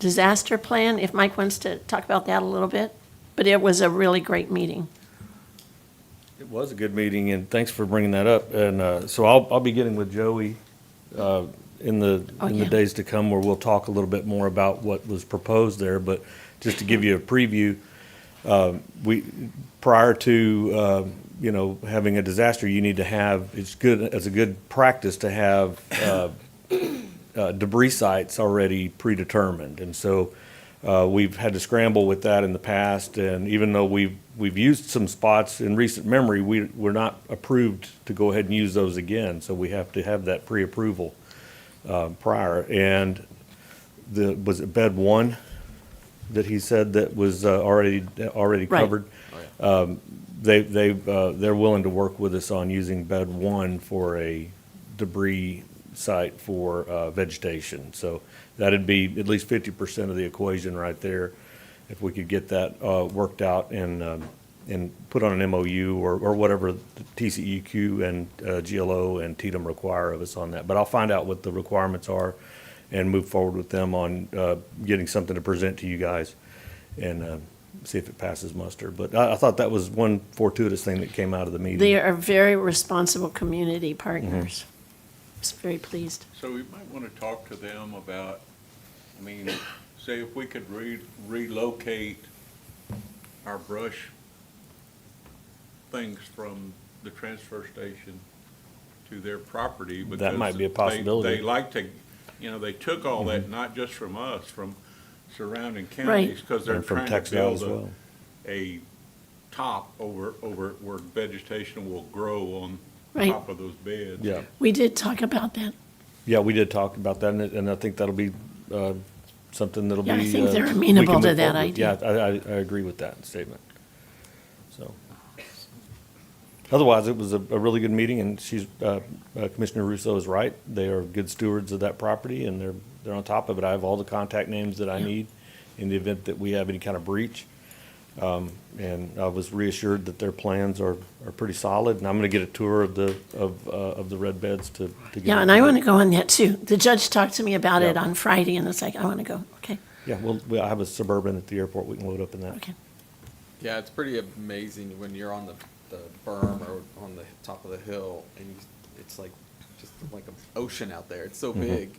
disaster plan, if Mike wants to talk about that a little bit. But it was a really great meeting. It was a good meeting, and thanks for bringing that up. And so I'll be getting with Joey in the days to come, where we'll talk a little bit more about what was proposed there. But just to give you a preview, prior to having a disaster, you need to have, it's good as a good practice to have debris sites already predetermined. And so we've had to scramble with that in the past, and even though we've used some spots in recent memory, we're not approved to go ahead and use those again. So we have to have that pre-approval prior, and was it bed one that he said that was already Right. covered? They're willing to work with us on using bed one for a debris site for vegetation. So that'd be at least 50% of the equation right there, if we could get that worked out and put on an MOU or whatever the TCEQ and GLO and TDM require of us on that. But I'll find out what the requirements are and move forward with them on getting something to present to you guys and see if it passes muster. But I thought that was one fortuitous thing that came out of the meeting. They are very responsible community partners. I was very pleased. So we might want to talk to them about, I mean, say if we could relocate our brush things from the transfer station to their property. That might be a because possibility. They like to, they took all that, not just from us, from surrounding Right. counties, because they're And from trying to TxDOT build as well. a top over where vegetation will grow on Right. top of those beds. Yeah. We did talk about that. Yeah, we did talk about that, and I think that'll be something that'll be. Yeah, I think they're we amenable can to move that forward with. idea. Yeah, I agree with that statement. So. Otherwise, it was a really good meeting, and Commissioner Russo is right. They are good stewards of that property, and they're on top of it. I have all the contact names that I need in the event that we have any kind of breach. And I was reassured that their plans are pretty solid, and I'm gonna get a tour of the red beds to get. Yeah, and I want to go on that too. The judge talked to me about it Yeah. on Friday, and it's like, I want to go. Okay, Yeah, well, I have a Suburban at the airport. We can load up in that. okay. Yeah, it's pretty amazing when you're on the berm or on the top of the hill and it's like, just like an ocean out there. It's so Mhm. big.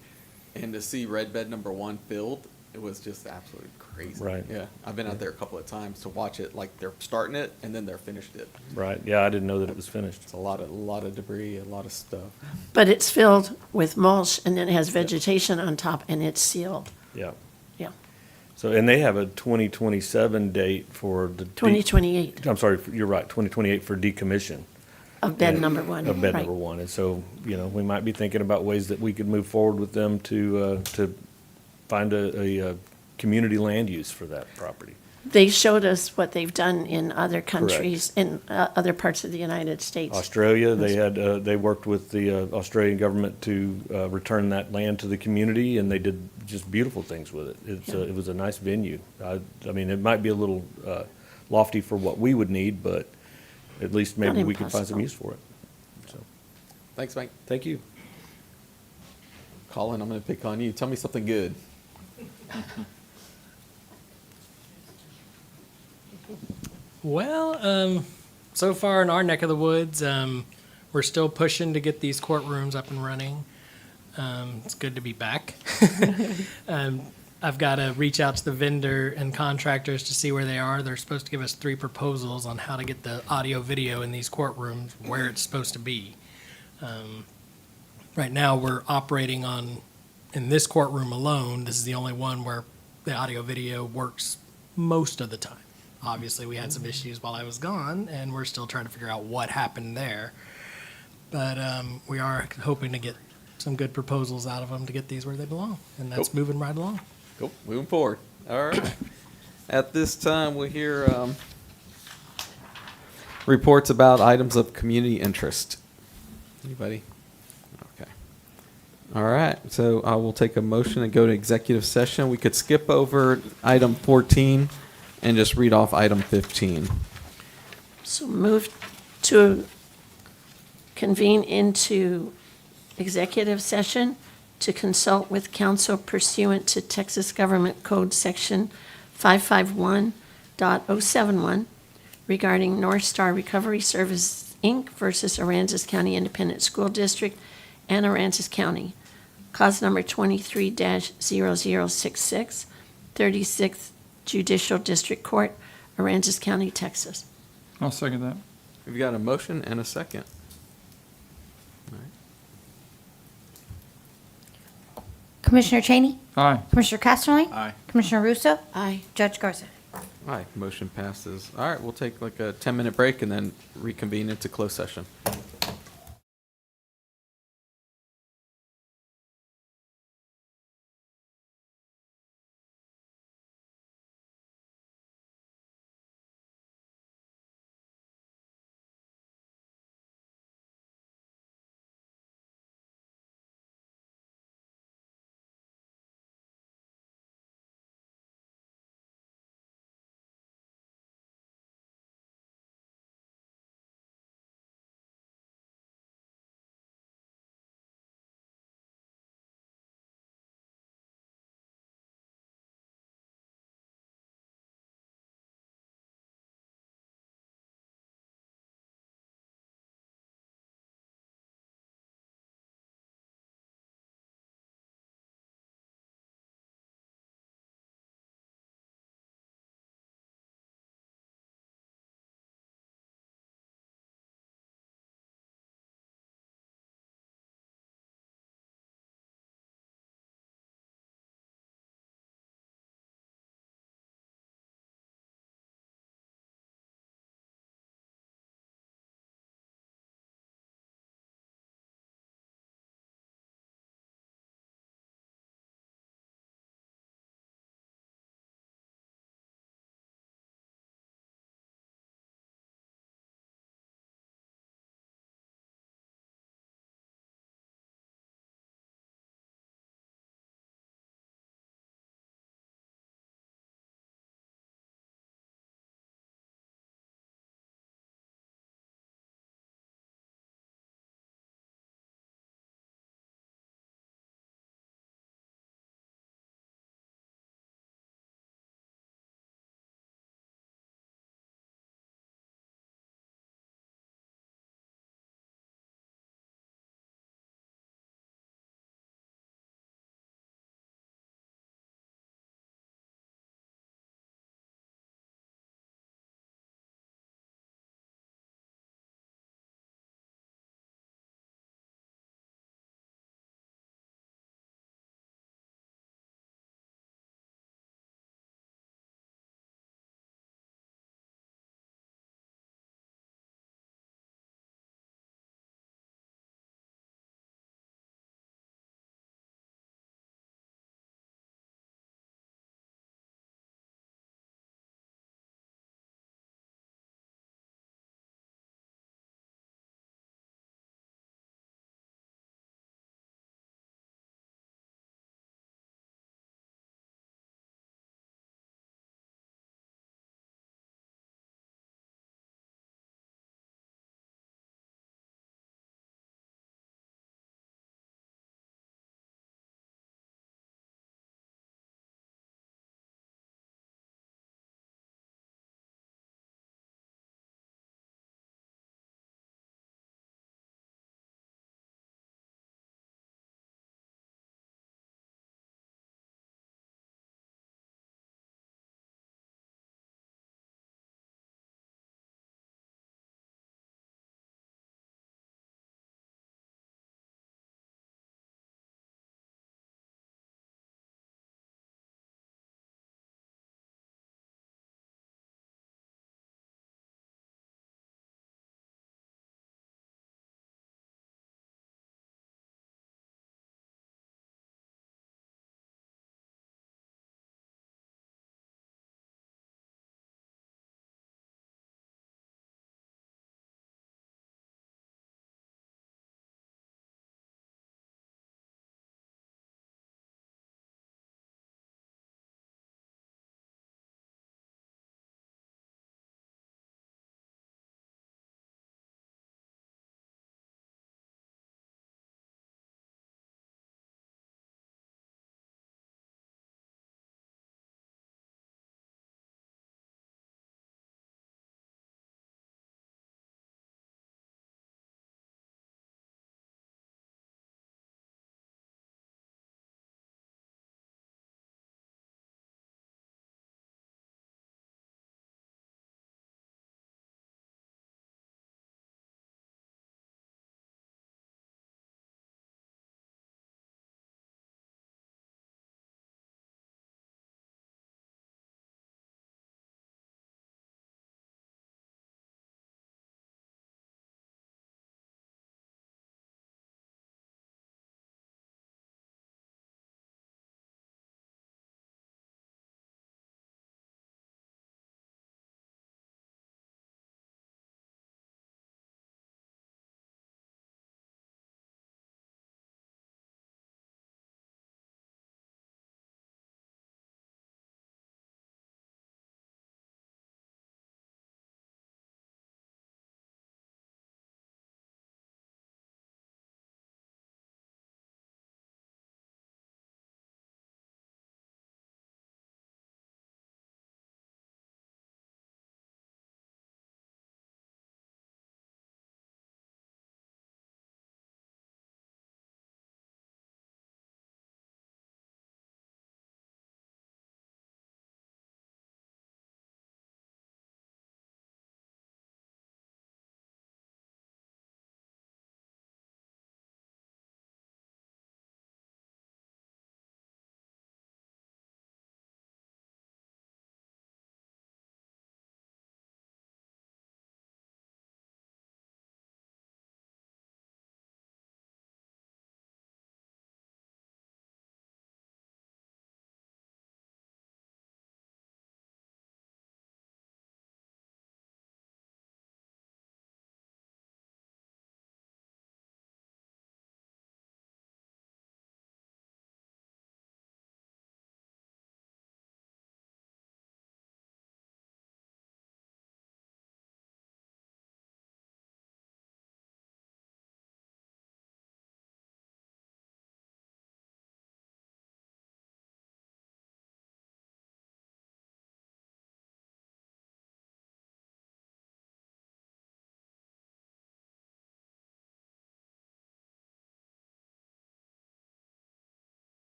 And to see red bed number one filled, it was just absolutely crazy. Right. Yeah, I've been out there a couple of times to watch it, like they're starting it and then they're finished it. Right, yeah, I didn't know that it was finished. It's a lot of debris, a lot of stuff. But it's filled with mulch, and then it has vegetation on top, and it's sealed. Yeah. Yeah, So, and they have a 2027 date for the. 2028 I'm sorry, you're right, 2028 for decommission. of bed And- number one. Of bed right. number one. And so, we might be thinking about ways that we could move forward with them to find a community land use for that property. They showed us what they've done in other countries, in other parts of the United States. Australia, they worked with the Australian government to return that land to the community, and they did just beautiful things with it. It was a nice venue. I mean, it might be a little lofty for what we would need, but at least maybe Not we could find some impossible. use for it. So, Thanks, Mike. thank you. Colin, I'm gonna pick on you. Tell me something good. Well, so far in our neck of the woods, we're still pushing to get these courtrooms up and running. It's good to be back. I've got to reach out to the vendor and contractors to see where they are. They're supposed to give us 3 proposals on how to get the audio video in these courtrooms where it's supposed to be. Right now, we're operating in this courtroom alone, this is the only one where the audio video works most of the time. Obviously, we had some issues while I was gone, and we're still trying to figure out what happened there. But we are hoping to get some good proposals out of them to get these where they belong, and that's Cool. moving right along. Cool, moving forward. All right. At this time, we'll hear reports about items of community interest. Anybody? Okay. All right, so I will take a motion and go to executive session. We could skip over item 14 and just read off item 15. So move to convene into executive session to consult with counsel pursuant to Texas Government Code Section 551.071 regarding North Star Recovery Services, Inc. versus Aransas County Independent School District and Aransas County. Cause number 23-0066, 36th Judicial District Court, Aransas County, Texas. I'll second that. We've got a motion and a second. All right. Commissioner Cheney? Aye. Commissioner Casterly? Aye. Commissioner Russo? Aye. Judge Garza? All right, motion passes. All right, we'll take like a 10-minute break and then reconvene into closed session.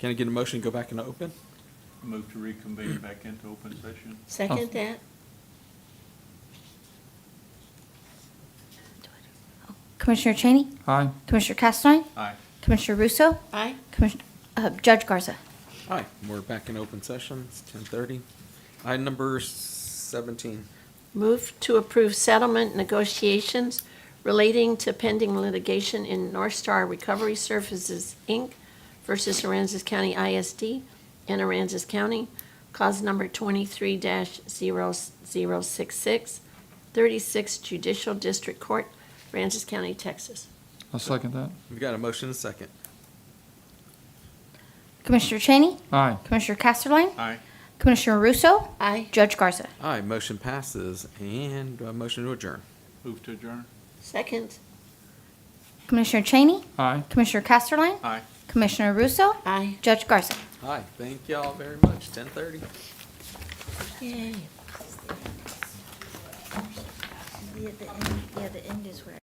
Can I get a motion to go back into open? Move to reconvene back into open session. Second that? Commissioner Cheney? Aye. Commissioner Castleline? Aye. Commissioner Russo? Aye. Judge Garza? Hi, we're back in open session. It's 10:30. Item number 17. Move to approve settlement negotiations relating to pending litigation in North Star Recovery Services, Inc. versus Aransas County ISD and Aransas County, cause number 23-0066, 36 Judicial District Court, Aransas County, Texas. I'll second that. We've got a motion and a second. Commissioner Cheney? Aye. Commissioner Castleline? Aye. Commissioner Russo? Aye. Judge Garza? Aye, motion passes, and a motion to adjourn. Move to adjourn. Second. Commissioner Cheney? Aye. Commissioner Castleline? Aye. Commissioner Russo? Aye. Judge Garza? Hi, thank y'all very much. 10:30. Yay. Yeah, the end is where